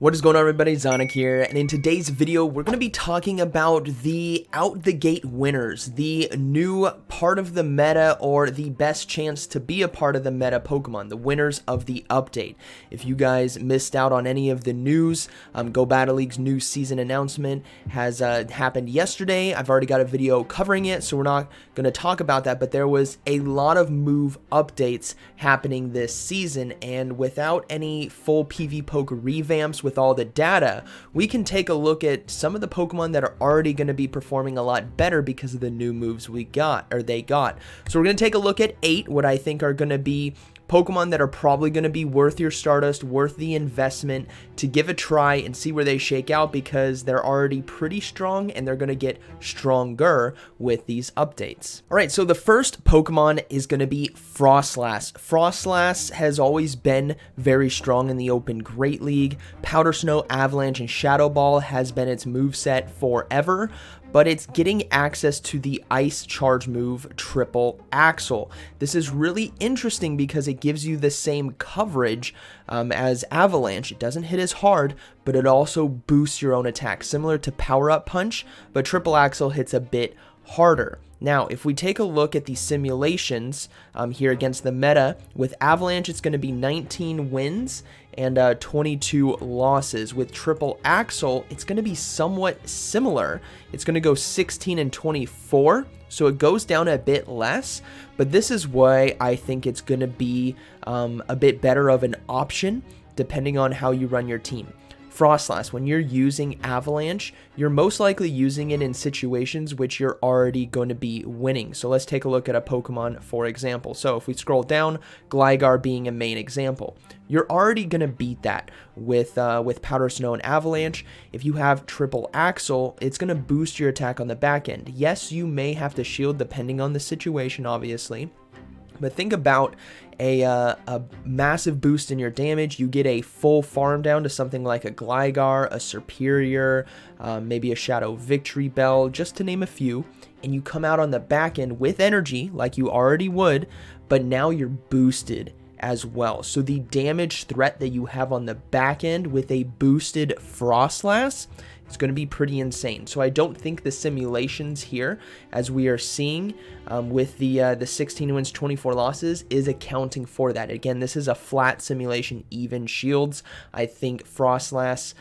What is going on, everybody? ZyoniK here, and in today's video we're going to be talking about the out the gate winners, the new part of the meta or the best chance to be a part of the meta Pokemon, the winners of the update. If you guys missed out on any of the news, Go Battle League's new season announcement has happened yesterday. I've already got a video covering it, so we're not going to talk about that, but there was a lot of move updates happening this season, and without any full PvPoke revamps with all the data, we can take a look at some of the Pokemon that are already going to be performing a lot better because of the new moves they got. So we're going to take a look at 8, what I think are going to be Pokemon that are probably going to be worth your Stardust, worth the investment to give a try and see where they shake out, because they're already pretty strong and they're going to get stronger with these updates. Alright, so the first Pokemon is going to be Frostlass. Frostlass has always been very strong in the Open Great League. Powder Snow, Avalanche, and Shadow Ball has been its moveset forever, but it's getting access to the Ice Charge move, Triple Axle. This is really interesting because it gives you the same coverage as Avalanche. It doesn't hit as hard, but it also boosts your own attack, similar to Power Up Punch, but Triple Axle hits a bit harder. Now, if we take a look at the simulations here against the meta, with Avalanche, it's going to be 19 wins and 22 losses. With Triple Axle, it's going to be somewhat similar. It's going to go 16 and 24, so it goes down a bit less, but this is why I think it's going to be a bit better of an option depending on how you run your team. Frostlass, when you're using Avalanche, you're most likely using it in situations which you're already going to be winning. So let's take a look at a Pokemon, for example. So if we scroll down, Gligar being a main example, you're already going to beat that with Powder Snow and Avalanche. If you have Triple Axle, it's going to boost your attack on the back end. Yes, you may have to shield depending on the situation, obviously. But think about a massive boost in your damage. You get a full farm down to something like a Gligar, a Superior, maybe a Shadow Victory Bell, just to name a few, and you come out on the back end with energy like you already would, but now you're boosted as well. So the damage threat that you have on the back end with a boosted Frostlass, it's going to be pretty insane. So I don't think the simulations here, as we are seeing with the 16 wins, 24 losses, is accounting for that. Again, this is a flat simulation, even shields. I think Frostlass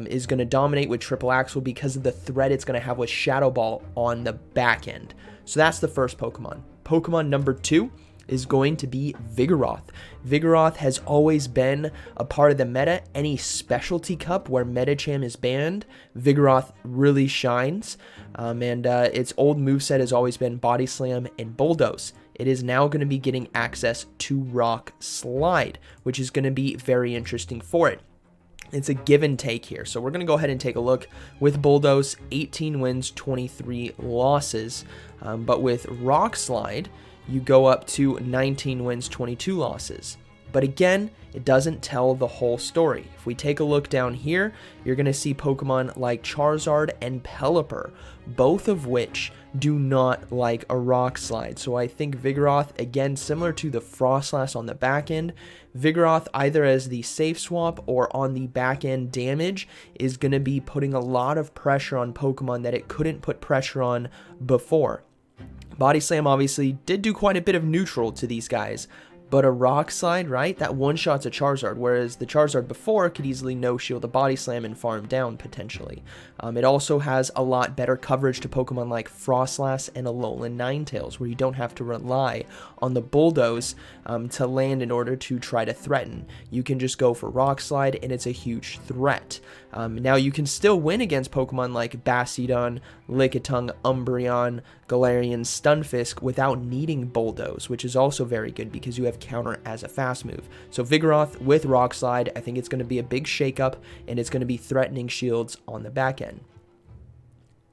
is going to dominate with Triple Axle because of the threat it's going to have with Shadow Ball on the back end. So that's the first Pokemon. Pokemon number 2 is going to be Vigoroth. Vigoroth has always been a part of the meta. Any specialty cup where Medicham is banned, Vigoroth really shines. Its old moveset has always been Body Slam and Bulldoze. It is now going to be getting access to Rock Slide, which is going to be very interesting for it. It's a give and take here. So we're going to go ahead and take a look with Bulldoze, 18 wins, 23 losses. But with Rock Slide, you go up to 19 wins, 22 losses. But again, it doesn't tell the whole story. If we take a look down here, you're going to see Pokemon like Charizard and Pelipper, both of which do not like a Rock Slide. So I think Vigoroth, again, similar to the Frostlass on the back end, Vigoroth either as the safe swap or on the back end damage is going to be putting a lot of pressure on Pokemon that it couldn't put pressure on before. Body Slam obviously did do quite a bit of neutral to these guys, but a Rock Slide, right? That one-shots a Charizard, whereas the Charizard before could easily no-shield a Body Slam and farm down, potentially. It also has a lot better coverage to Pokemon like Frostlass and Alolan Ninetales, where you don't have to rely on the Bulldoze to land in order to try to threaten. You can just go for Rock Slide, and it's a huge threat. Now, you can still win against Pokemon like Bastiodon, Lickitung, Umbreon, Galarian, Stunfisk without needing Bulldoze, which is also very good because you have counter as a fast move. So Vigoroth with Rock Slide, I think it's going to be a big shakeup, and it's going to be threatening shields on the back end.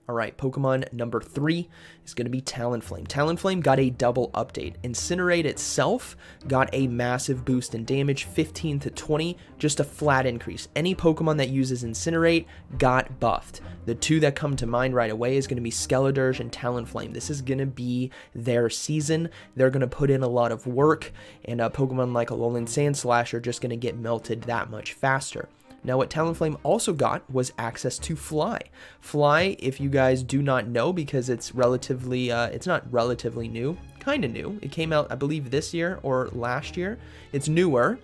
Alright, Pokemon number 3 is going to be Talonflame. Talonflame got a double update. Incinerate itself got a massive boost in damage, 15 to 20, just a flat increase. Any Pokemon that uses Incinerate got buffed. The two that come to mind right away is going to be Skeledirge and Talonflame. This is going to be their season. They're going to put in a lot of work, and Pokemon like Alolan Sandslash are just going to get melted that much faster. Now, what Talonflame also got was access to Fly. Fly, if you guys do not know, because it's relatively, it's not relatively new, kind of new. It came out, I believe, this year or last year. It's newer.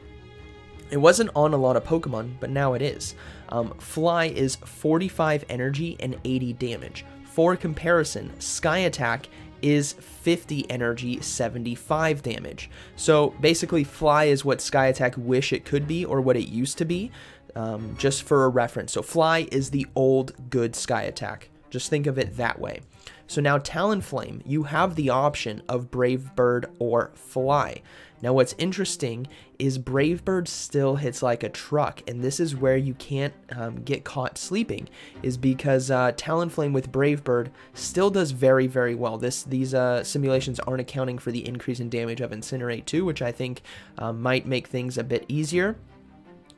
It wasn't on a lot of Pokemon, but now it is. Fly is 45 energy and 80 damage. For comparison, Sky Attack is 50 energy, 75 damage. So basically, Fly is what Sky Attack wish it could be, or what it used to be, just for a reference. So Fly is the old good Sky Attack. Just think of it that way. So now Talonflame, you have the option of Brave Bird or Fly. Now what's interesting is Brave Bird still hits like a truck, and this is where you can't get caught sleeping, is because Talonflame with Brave Bird still does very, very well. These simulations aren't accounting for the increase in damage of Incinerate 2, which I think might make things a bit easier.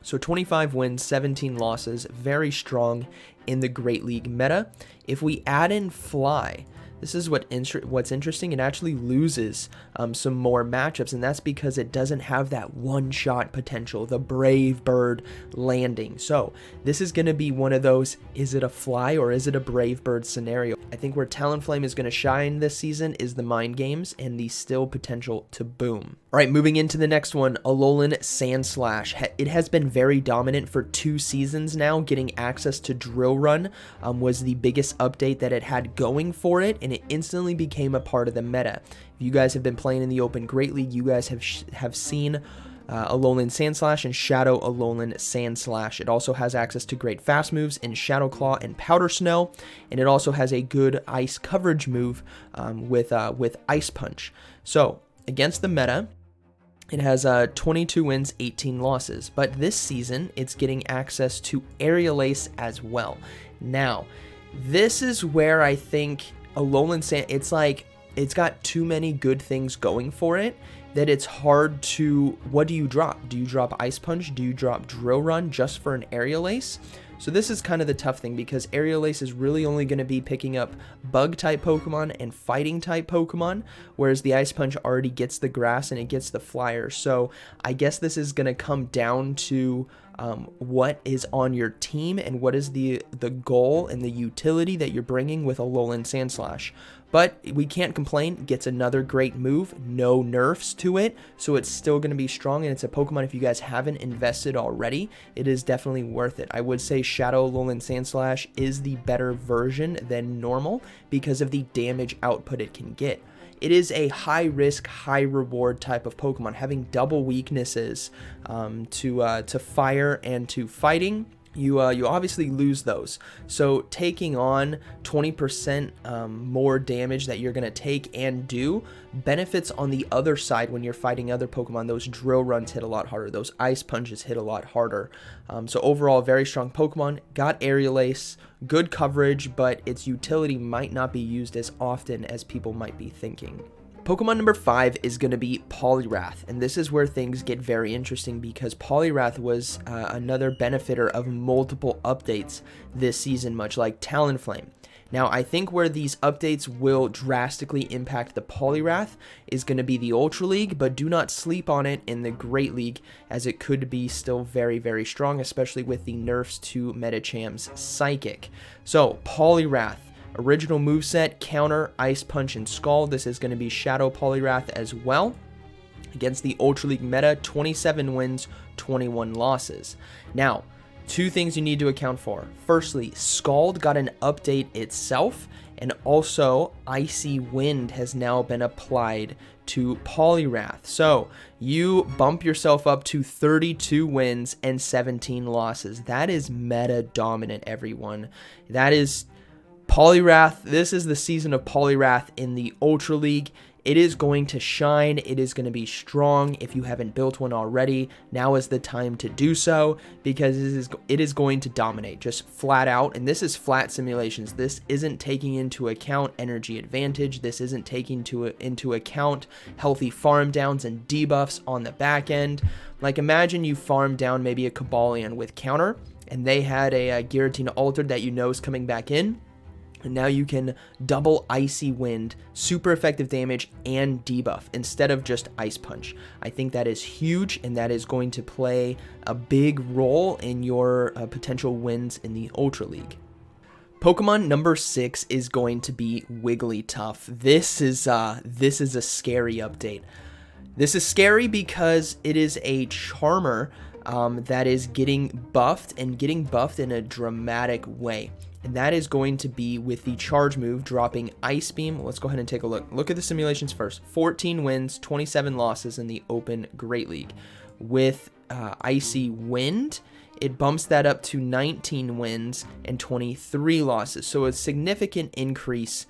So 25 wins, 17 losses, very strong in the Great League meta. If we add in Fly, this is what's interesting. It actually loses some more matchups, and that's because it doesn't have that one-shot potential, the Brave Bird landing. So this is going to be one of those, is it a Fly or is it a Brave Bird scenario? I think where Talonflame is going to shine this season is the mind games and the still potential to boom. All right, moving into the next one, Alolan Sandslash. It has been very dominant for 2 seasons now. Getting access to Drill Run was the biggest update that it had going for it, and it instantly became a part of the meta. If you guys have been playing in the Open Great League, you guys have seen Alolan Sandslash and Shadow Alolan Sandslash. It also has access to great fast moves in Shadow Claw and Powder Snow, and it also has a good ice coverage move with Ice Punch. So against the meta, it has 22 wins, 18 losses, but this season it's getting access to Aerial Ace as well. Now, this is where I think Alolan Sand, it's got too many good things going for it that it's hard to, what do you drop? Do you drop Ice Punch? Do you drop Drill Run just for an Aerial Ace? So this is kind of the tough thing, because Aerial Ace is really only going to be picking up Bug-type Pokemon and Fighting-type Pokemon, whereas the Ice Punch already gets the Grass and it gets the Flyer. So I guess this is going to come down to what is on your team and what is the goal and the utility that you're bringing with Alolan Sandslash. But we can't complain. It gets another great move, no nerfs to it, so it's still going to be strong, and it's a Pokemon, if you guys haven't invested already, it is definitely worth it. I would say Shadow Alolan Sandslash is the better version than normal because of the damage output it can get. It is a high risk, high reward type of Pokemon, having double weaknesses to fire and to fighting. You obviously lose those. So taking on 20% more damage that you're going to take and do benefits on the other side when you're fighting other Pokemon. Those Drill Runs hit a lot harder. Those Ice Punches hit a lot harder. So overall, very strong Pokemon. Got Aerial Ace, good coverage, but its utility might not be used as often as people might be thinking. Pokemon number 5 is going to be Poliwrath, and this is where things get very interesting because Poliwrath was another benefiter of multiple updates this season, much like Talonflame. Now, I think where these updates will drastically impact the Poliwrath is going to be the Ultra League, but do not sleep on it in the Great League, as it could be still very, very strong, especially with the nerfs to Metacham's Psychic. So, Poliwrath. Original moveset, Counter, Ice Punch, and Scald. This is going to be Shadow Poliwrath as well. Against the Ultra League meta, 27 wins, 21 losses. Now, 2 things you need to account for. Firstly, Scald got an update itself, and also Icy Wind has now been applied to Poliwrath. So, you bump yourself up to 32 wins and 17 losses. That is meta dominant, everyone. That is Poliwrath. This is the season of Poliwrath in the Ultra League. It is going to shine. It is going to be strong. If you haven't built one already, now is the time to do so, because it is going to dominate just flat out. And this is flat simulations. This isn't taking into account energy advantage. This isn't taking into account healthy farm downs and debuffs on the back end. Like, imagine you farm down maybe a Cobalion with Counter, and they had a Giratina Altered that you know is coming back in. And now you can double Icy Wind, super effective damage, and debuff instead of just Ice Punch. I think that is huge, and that is going to play a big role in your potential wins in the Ultra League. Pokemon number 6 is going to be Wigglytuff. This is a scary update. This is scary because it is a Charmer that is getting buffed, and getting buffed in a dramatic way. And that is going to be with the charge move dropping Ice Beam. Let's go ahead and take a look. Look at the simulations first. 14 wins, 27 losses in the Open Great League. With Icy Wind, it bumps that up to 19 wins and 23 losses. So a significant increase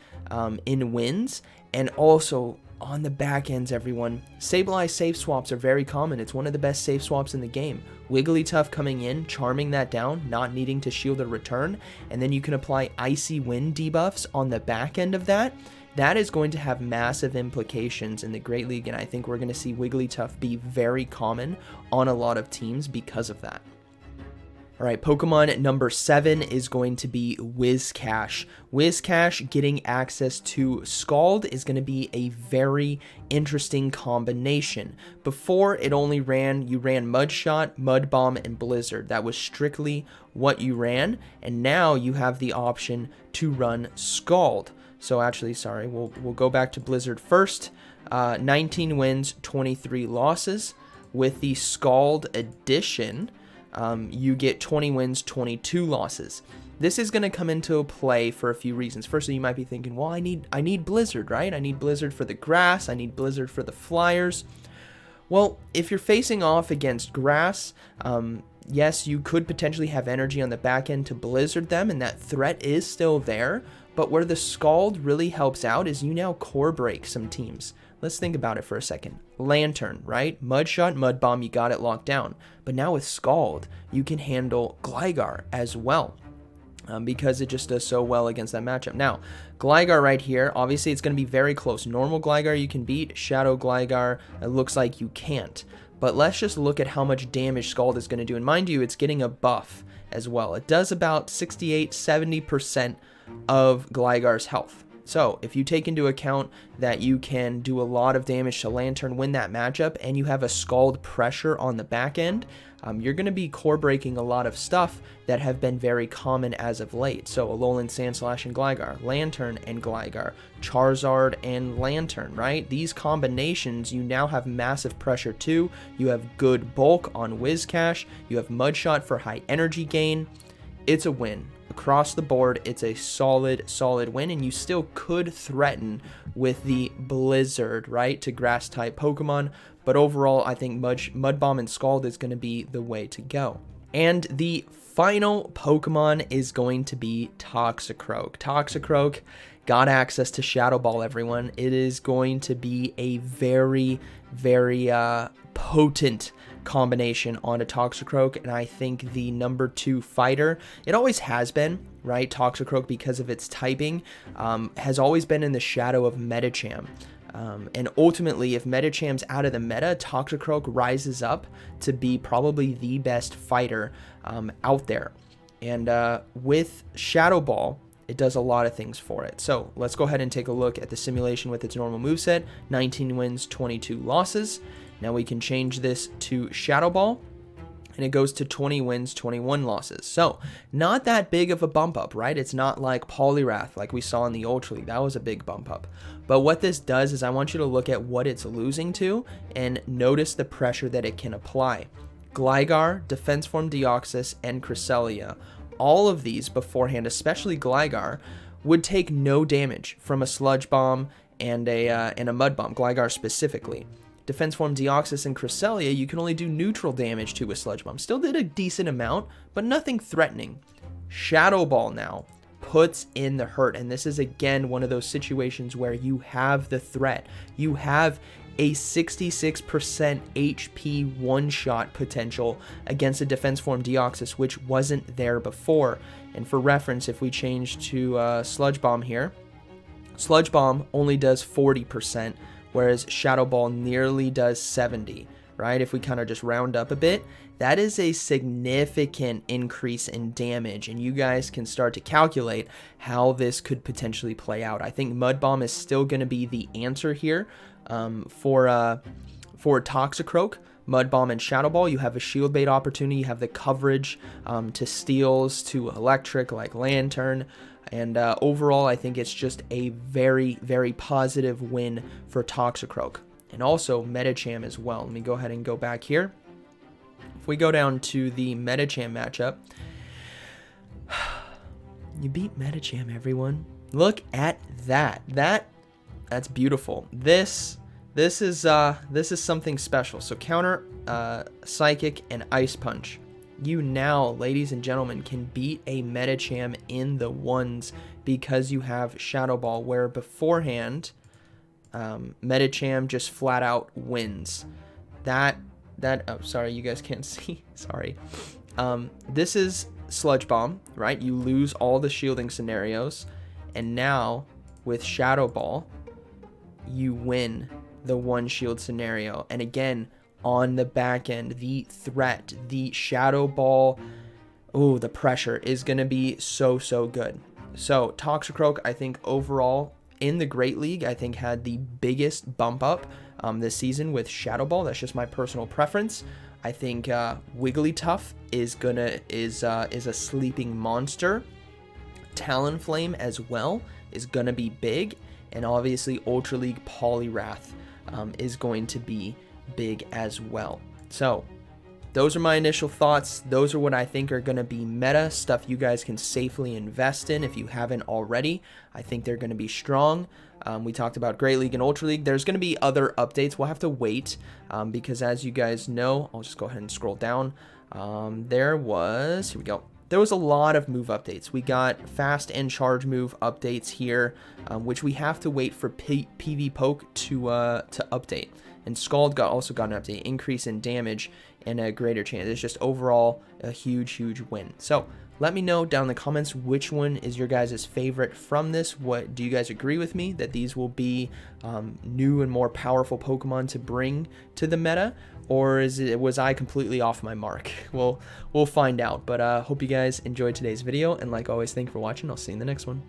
in wins. And also on the back ends, everyone, Sableye safe swaps are very common. It's one of the best safe swaps in the game. Wigglytuff coming in, charming that down, not needing to shield a return, and then you can apply Icy Wind debuffs on the back end of that. That is going to have massive implications in the Great League, and I think we're going to see Wigglytuff be very common on a lot of teams because of that. All right, Pokemon number 7 is going to be Whiscash. Whiscash getting access to Scald is going to be a very interesting combination. Before, you ran Mud Shot, Mud Bomb, and Blizzard. That was strictly what you ran, and now you have the option to run Scald. So actually, sorry, we'll go back to Blizzard first. 19 wins, 23 losses. With the Scald edition, you get 20 wins, 22 losses. This is going to come into play for a few reasons. Firstly, you might be thinking, well, I need Blizzard, right? I need Blizzard for the grass. I need Blizzard for the flyers. Well, if you're facing off against grass, yes, you could potentially have energy on the back end to Blizzard them, and that threat is still there. But where the Scald really helps out is you now core break some teams. Let's think about it for a second. Lantern, right? Mud Shot, Mud Bomb, you got it locked down. But now with Scald, you can handle Gligar as well. Because it just does so well against that matchup. Now, Gligar right here, obviously it's going to be very close. Normal Gligar you can beat, Shadow Gligar, it looks like you can't. But let's just look at how much damage Scald is going to do. And mind you, it's getting a buff as well. It does about 68-70% of Gligar's health. So if you take into account that you can do a lot of damage to Lantern, win that matchup, and you have a Scald pressure on the back end, you're going to be core breaking a lot of stuff that have been very common as of late. So Alolan Sandslash and Gligar, Lantern and Gligar, Charizard and Lantern, right? These combinations, you now have massive pressure too. You have good bulk on Whiscash. You have Mud Shot for high energy gain. It's a win. Across the board, it's a solid win, and you still could threaten with the Blizzard, right, to grass-type Pokemon, but overall, I think Mud Bomb and Scald is going to be the way to go. And the final Pokemon is going to be Toxicroak. Toxicroak got access to Shadow Ball, everyone. It is going to be a very, very potent combination on a Toxicroak, and I think the number 2 fighter, it always has been, right? Toxicroak, because of its typing, has always been in the shadow of Medicham. And ultimately, if Medicham's out of the meta, Toxicroak rises up to be probably the best fighter out there. And with Shadow Ball, it does a lot of things for it. So let's go ahead and take a look at the simulation with its normal moveset. 19 wins, 22 losses. Now we can change this to Shadow Ball, and it goes to 20 wins, 21 losses. So not that big of a bump up, right? It's not like Poliwrath like we saw in the Ultra League. That was a big bump up. But what this does is I want you to look at what it's losing to and notice the pressure that it can apply. Gligar, Defense Form Deoxys, and Cresselia. All of these beforehand, especially Gligar, would take no damage from a Sludge Bomb and a Mud Bomb, Gligar specifically. Defense Form Deoxys and Cresselia, you can only do neutral damage to a Sludge Bomb. Still did a decent amount, but nothing threatening. Shadow Ball now puts in the hurt, and this is again one of those situations where you have the threat. You have a 66% HP one-shot potential against a Defense Form Deoxys, which wasn't there before. And for reference, if we change to Sludge Bomb here, Sludge Bomb only does 40%, whereas Shadow Ball nearly does 70, right? If we kind of just round up a bit. that is a significant increase in damage, and you guys can start to calculate how this could potentially play out. I think Mud Bomb is still going to be the answer here for Toxicroak. Mud Bomb and Shadow Ball, you have a shield bait opportunity, you have the coverage to steals, to electric like Lantern, and overall I think it's just a very, very positive win for Toxicroak. And also Medicham as well. Let me go ahead and go back here. If we go down to the Medicham matchup, you beat Medicham, everyone. Look at that. That's beautiful. This is something special. So counter, Psychic, and Ice Punch. You now, ladies and gentlemen, can beat a Medicham in the ones because you have Shadow Ball, where beforehand, Medicham just flat out wins. Oh, sorry, you guys can't see. Sorry. This is Sludge Bomb, right? You lose all the shielding scenarios, and now with Shadow Ball, you win the one shield scenario. And again, on the back end, the threat, the Shadow Ball, oh, the pressure is going to be so good. So Toxicroak, I think overall in the Great League, I think had the biggest bump up this season with Shadow Ball. That's just my personal preference. I think Wigglytuff is a sleeping monster. Talonflame as well is gonna be big, and obviously Ultra League Poliwrath is going to be big as well. So those are my initial thoughts. Those are what I think are going to be meta stuff you guys can safely invest in if you haven't already. I think they're going to be strong. We talked about Great League and Ultra League. There's going to be other updates. We'll have to wait because, as you guys know, I'll just go ahead and scroll down. Here we go. There was a lot of move updates. We got fast and charge move updates here, which we have to wait for PV Poke to update. And Scald also got an update, increase in damage and a greater chance. It's just overall a huge win. So let me know down in the comments which one is your guys' favorite from this. What do you guys agree with me that these will be new and more powerful Pokemon to bring to the meta, or was I completely off my mark? We'll find out. But hope you guys enjoyed today's video, and like always, thank you for watching. I'll see you in the next one.